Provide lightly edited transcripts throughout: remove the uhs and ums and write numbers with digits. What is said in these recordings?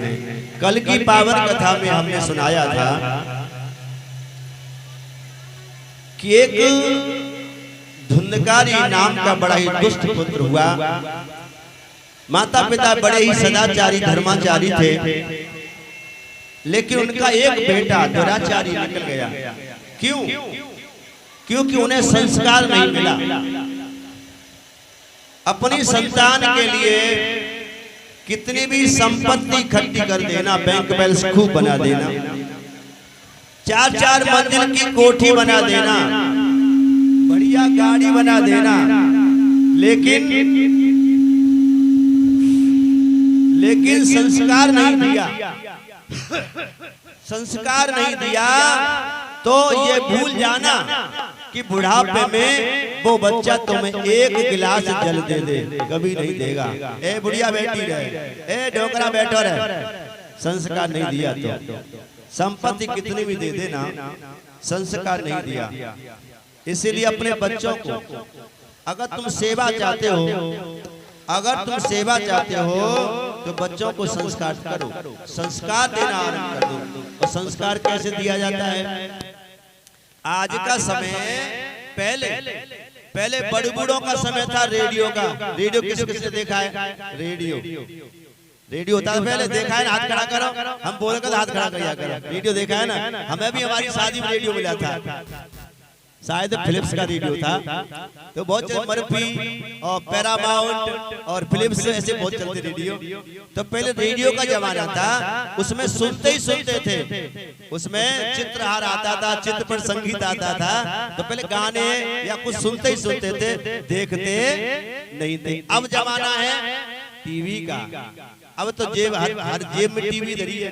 हैं। कल की पावन कथा में हमने सुनाया था कि एक धुंधकारी नाम का बड़ा ही दुष्ट पुत्र हुआ। माता पिता बड़े ही सदाचारी धर्माचारी थे, लेकिन उनका एक बेटा दुराचारी निकल गया। क्यों? क्योंकि उन्हें संस्कार नहीं मिला। अपनी संतान के लिए कितनी भी संपत्ति इकट्ठी कर देना, बैंक बैलेंस खूब बना देना, 4-4 मंजिल की कोठी बना देना, बढ़िया गाड़ी बना देना, लेकिन संस्कार नहीं दिया, संस्कार नहीं दिया तो ये भूल जाना कि बुढ़ापे में वो बच्चा तुम्हें एक गिलास जल दे दे, कभी नहीं देगा। ए बुढ़िया बैठी रहे, ए ढोकरा बैठो रहे। संस्कार नहीं दिया तो संपत्ति कितनी भी दे देना, संस्कार नहीं दिया। इसीलिए अपने बच्चों को अगर तुम सेवा चाहते हो, तो बच्चों को संस्कार करो, संस्कार देना आरंभ कर दो। और संस्कार कैसे दिया जाता है? आज का समय पहले बड़े बूढ़ों का समय था रेडियो का। रेडियो किसने देखा है? रेडियो होता है पहले, देखा है ना? हाथ खड़ा करो, हम बोलेंगे तो हाथ खड़ा किया करो। रेडियो देखा है ना? हमें भी हमारी शादी में रेडियो मिला था, शायद फिलिप्स का रेडियो था। तो बहुत मर्फी और पैरामाउंट और फिलिप्स ऐसे बहुत चलते रेडियो। तो पहले रेडियो का जमाना था, उसमें सुनते ही सुनते थे, उसमें चित्रहार आता था, चित्र पर संगीत आता था। तो पहले गाने या कुछ सुनते ही सुनते थे, देखते नहीं थे। अब जमाना है टीवी का। अब तो हर जेब में टीवी धरी है।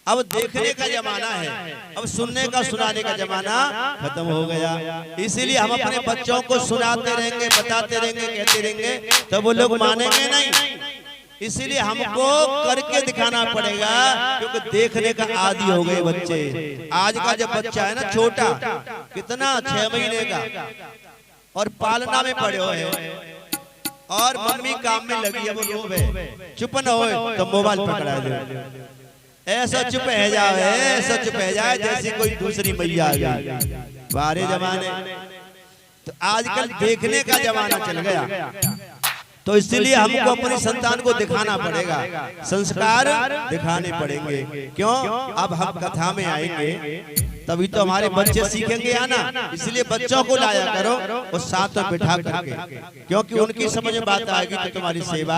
अब देखने का जमाना है, अब सुनने का सुनाने का जमाना खत्म हो गया। इसीलिए हम अपने बच्चों को सुनाते रहेंगे, बताते रहेंगे, कहते रहेंगे, तो वो लोग मानेंगे नहीं। इसीलिए हमको करके दिखाना पड़ेगा, क्योंकि देखने का आदी हो गए बच्चे। आज का जब बच्चा है ना छोटा, कितना 6 महीने का, और पालना में पड़े हुए हैं, और मम्मी काम में लगी है, वो रोब है, चुप न हो तो मोबाइल पकड़ा दे। ऐसा चुप है जाए, ऐसा चुप है जाए जैसी कोई दूसरी मैया आ गई। बारे जमाने तो आजकल देखने का जमाना चल गया। तो इसलिए हमको अपनी संतान को दिखाना पड़ेगा, संस्कार दिखाने पड़ेंगे। क्यों? अब हम कथा में आएंगे तभी तो हमारे बच्चे सीखेंगे आना। इसलिए बच्चों को लाया करो और साथ में बिठा करके, क्योंकि उनकी समझ में बात आएगी तो तुम्हारी सेवा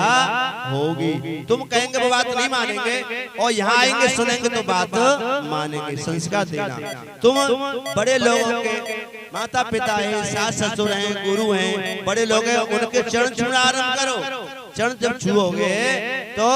होगी। तुम कहेंगे वो बात नहीं मानेंगे, और यहाँ आएंगे सुनेंगे तो बात मानेंगे। संस्कार देना। तुम बड़े लोगों के माता पिता हैं, सास ससुर हैं, गुरु हैं, बड़े लोग हैं, उनके चरण छूना आरंभ करो। चरण जब छुओगे तो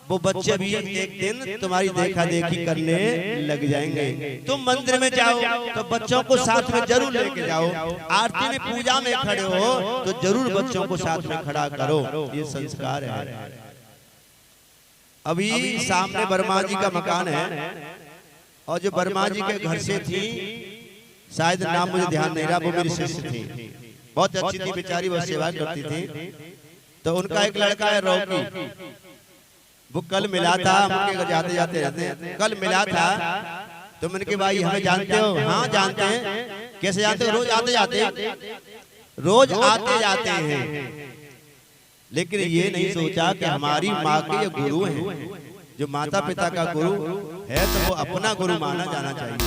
वो बच्चे भी एक दिन तुम्हारी देखा देखी करने लग जाएंगे। तुम मंदिर में जाओ तो बच्चों को साथ में जरूर लेके जाओ। आरती में पूजा में खड़े हो तो जरूर बच्चों को साथ में खड़ा करो। ये संस्कार है। अभी सामने वर्मा जी का मकान है, और जो वर्मा जी के घर से थी, शायद नाम मुझे ध्यान नहीं रहा, वो मेरी शिष्य थी, बहुत अच्छी थी बेचारी, वो सेवा करती थी। तो उनका एक लड़का है रॉकी, वो कल मिला था, उनके घर जाते जाते रहते हैं। कल मिला था तो मैंने कहा भाई हमें जानते हो? हाँ जानते हैं। कैसे जानते हो? रोज आते जाते हैं। लेकिन ये नहीं सोचा कि हमारी माँ के ये गुरु हैं। जो माता पिता का गुरु है तो वो अपना गुरु माना जाना चाहिए।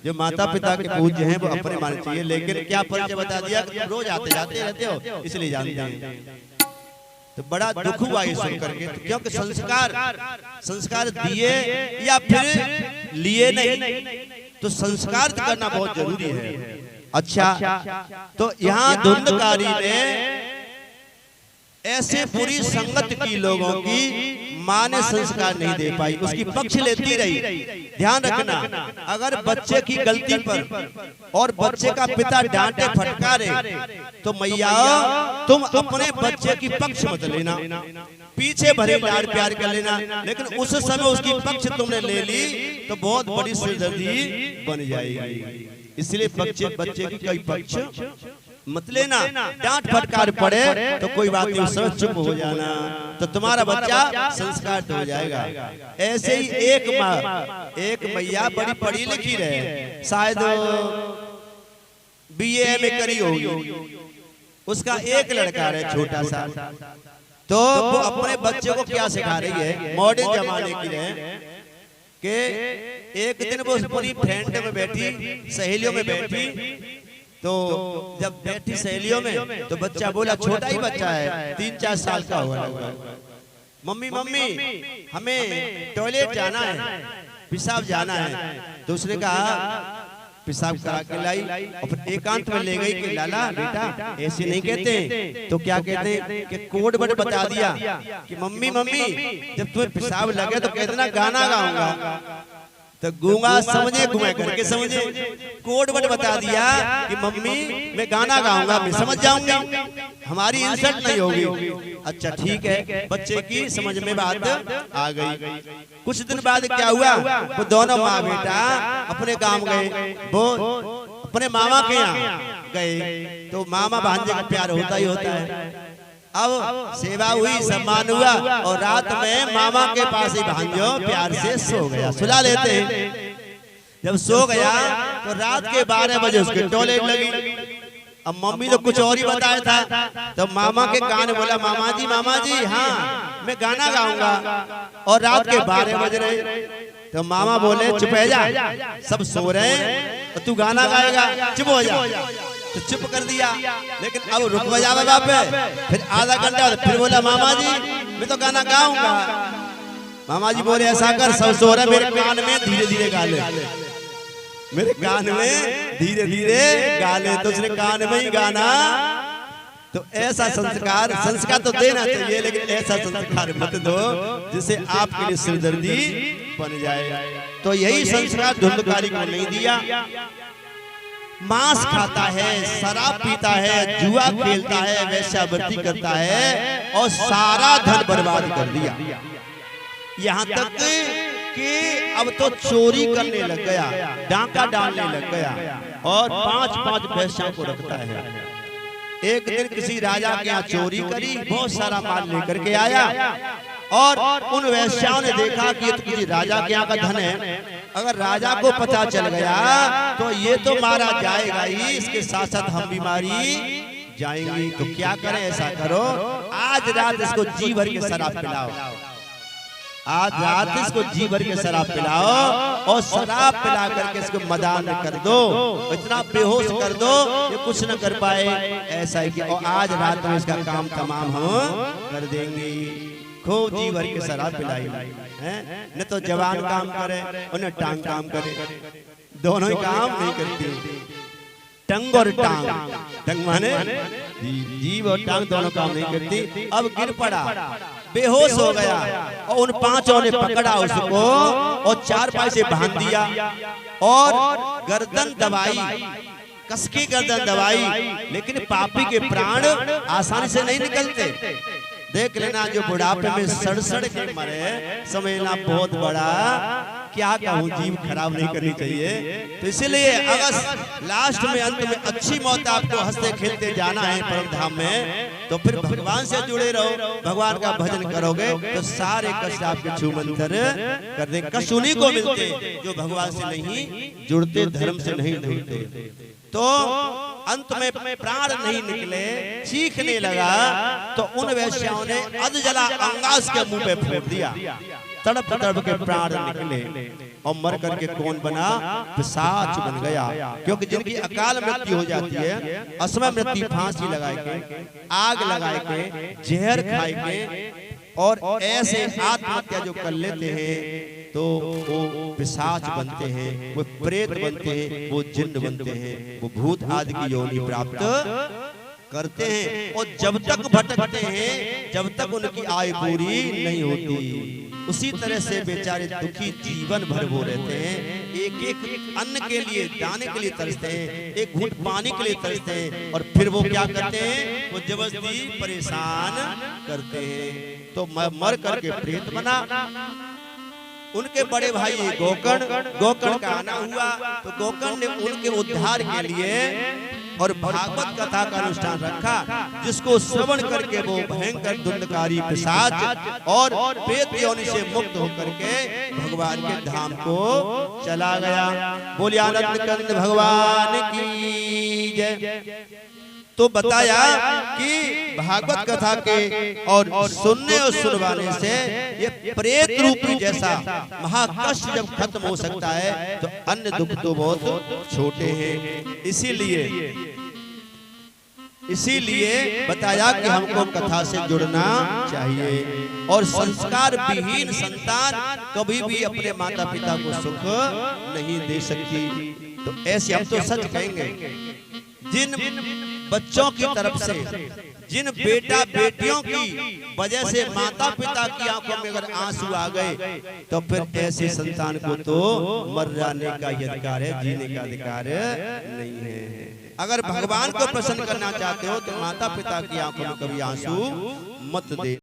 जो माता पिता के पूज्य हैं वो अपने मानने चाहिए। लेकिन क्या परिचय बता दिया कि रोज आते जाते रहते हो इसलिए जानते हैं। तो बड़ा दुख हुआ ये सुन करके, तो क्योंकि संस्कार दिए या फिर लिए नहीं, तो संस्कार करना बहुत जरूरी है। अच्छा, तो यहाँ धुंधकारी ने ऐसे बुरी संगत की लोगों की माँ ने संस्कार नहीं दे पाई, उसकी पक्ष लेती रही। ध्यान रखना, अगर बच्चे की गलती पर और बच्चे का पिता डांटे फटकारे तो मैया तुम अपने बच्चे की पक्ष मत लेना, पीछे भरे लाड़ प्यार कर लेना। लेकिन उस समय उसकी पक्ष तुमने ले ली तो बहुत बड़ी सिरदर्दी बन जाएगी। इसलिए बच्चे की कई पक्ष मत लेना। डांट फटकार पड़े तो कोई बात नहीं, उस समय चुप हो जाना, तो तुम्हारा बच्चा संस्कार हो जाएगा। ऐसे ही एक मैया बड़ी पढ़ी लिखी रहे, शायद BA में करी होगी, उसका एक लड़का रहे छोटा सा, तो वो अपने बच्चे को क्या सिखा रही है, मॉडर्न जमाने की रहे कि एक दिन वो पूरी फ्रेंड में बैठी, सहेलियों में बैठी, तो जब बैठी सहेलियों में तो बच्चा बोला, छोटा ही बच्चा है 3-4 साल का हुआ, मम्मी मम्मी हमें टॉयलेट जाना है, पेशाब जाना है। तो उसने कहा पेशाब करा के लाई और फिर एकांत में ले गई कि लाला बेटा ऐसे नहीं कहते, तो क्या कहते हैं कि कोड वर्ड बता दिया कि मम्मी मम्मी जब तुम्हें पेशाब लगे तो कहते ना गाना गाऊंगा, तो गूंगा समझे, घुमा करके समझे, कोड वर्ड बता दिया कि मम्मी मैं गाना गाऊंगा, मैं समझ जाऊंगी, हमारी इंसल्ट नहीं होगी। अच्छा ठीक है, बच्चे की समझ में बात आ गई। कुछ दिन बाद क्या हुआ, वो दोनों माँ बेटा अपने काम गए, वो अपने मामा के यहाँ गए, तो मामा भांजे का प्यार होता ही होता है। अब सेवा हुई, सम्मान हुआ, और रात में मामा के पास ही भांजो प्यार से सो गया, सुला लेते हैं। जब सो गया तो रात के 12 बजे उसके टॉयलेट लगी। अब मम्मी तो कुछ और ही बताया था, तो मामा के कान बोला, मामा जी हाँ मैं गाना गाऊंगा, और रात के 12 बज रहे। तो मामा बोले चुप है जा, सब सो रहे हैं और तू गाना गाएगा, चुप हो जा। तो चुप कर दिया, लेकिन अब रुक बजावे बापे, फिर आधा घंटा फिर बोला, मामा जी मैं तो गाना गाऊंगा। मामा जी बोले ऐसा कर, सब सो रहे मेरे कान में धीरे धीरे गा ले, मेरे कान में धीरे धीरे गा ले। तो उसने कान में ही गाना। तो ऐसा संस्कार तो देना चाहिए, लेकिन ऐसा संस्कार मत दो जिससे आपके लिए सिरदर्दी बन जाए। तो यही संस्कार धुंधकारी को नहीं दिया। मांस खाता है, शराब पीता है, जुआ खेलता है, वेश्यावृत्ति करता है, और सारा धन बर्बाद कर दिया। यहाँ तक कि अब तो चोरी करने लग गया, डांका डालने लग गया, और 5-5 वेश्याओं को रखता है। एक दिन किसी राजा के यहाँ चोरी करी, बहुत सारा माल लेकर के आया, और उन वेश्याओं ने देखा कि ये तो किसी राजा के यहाँ का धन है, अगर राजा को पता चल गया तो ये तो मारा जाएगा ही, इसके साथ साथ हम भी मारी जाएंगी। तो क्या करें, ऐसा करो आज रात इसको जी भर के शराब पिलाओ, आज रात इसको जी भर के शराब पिलाओ, और शराब पिला करके इसको मदान कर दो, इतना बेहोश कर दो ये कुछ न कर पाए। ऐसा ही कि और आज रात में इसका काम तमाम हम कर देंगे। खूब जी भर के शराब पिलाई है, न तो जवान काम करे और न टांग काम करे, दोनों ही काम नहीं करती। टंग और टांग, टंग माने जीभ और टांग दोनों काम नहीं करती। अब गिर पड़ा, बेहोश हो गया, और उन 5 ने पकड़ा उसको और 4 पाई से बांध दिया, और गर्दन दबाई, कसकी गर्दन दबाई, लेकिन पापी के प्राण आसानी से नहीं निकलते। देख लेना जो बुढ़ापे में सड़ के मरे, समझना बहुत बड़ा, क्या कहूँ, जीव खराब नहीं करनी चाहिए। तो इसलिए अगर लास्ट में अंत में अच्छी मौत आपको हंसते खेलते जाना है परम धाम में, तो फिर भगवान से जुड़े रहो, भगवान का भजन करोगे तो सारे कष्ट आपके छूमंतर कर दे। कष्ट उन्हीं को मिलते जो भगवान से नहीं जुड़ते, धर्म से नहीं जुड़ते। तो अंत में प्राण नहीं निकले, चीखने लगा, तो उन वेश्याओं ने अधजला अंगास के मुंह पे फोड़ दिया, तड़प तड़प के प्राण निकले, और मर करके कौन बना, पिशाच बन गया। क्योंकि जिनकी अकाल मृत्यु हो जाती है, असमय मृत्यु, फांसी लगाए के, आग लगाए के, जहर खाए के, और ऐसे आत्महत्या जो कर लेते हैं, तो वो पिशाच बनते हैं, वो प्रेत बनते हैं, वो जिन्न बनते हैं, वो भूत आदि की योनि प्राप्त करते हैं। और जब तक भटकते हैं, जब तक उनकी आयु पूरी नहीं होती, उसी तरह से बेचारे दुखी जीवन भर वो रहते हैं। एक एक अन्न के लिए, दाने के लिए तरसते हैं, एक घूंट पानी के लिए तरसते हैं, और फिर वो क्या करते हैं, वो जबरदस्ती परेशान करते हैं। तो मर करके प्रेत बना। उनके बड़े भाई गोकर्ण का आना हुआ, तो गोकर्ण ने उनके उद्धार के लिए और भागवत कथा का अनुष्ठान रखा, जिसको श्रवण करके वो भयंकर दुंदकारी पिशाच और प्रेत योनि से मुक्त होकर के भगवान के धाम को चला गया। बोलिए आनंद कंद भगवान की जय। तो बताया कि भागवत कथा के और सुनने और सुनवाने से ये प्रेत रूपी जैसा महाकष्ट जब खत्म हो सकता है तो अन्य दुख तो बहुत छोटे हैं। इसीलिए बताया कि हमको कथा से जुड़ना चाहिए। और संस्कार विहीन संतान कभी भी अपने माता पिता को सुख नहीं दे सकती। तो ऐसे हम तो सच कहेंगे, जिन बच्चों की तरफ से, जिन बेटा बेटियों की वजह से माता पिता की आंखों में अगर आंसू आ गए तो फिर ऐसे संतान को तो मर जाने का अधिकार है, जीने का अधिकार नहीं है। अगर भगवान को प्रसन्न करना चाहते हो तो माता पिता की आंखों में कभी आंसू मत दे।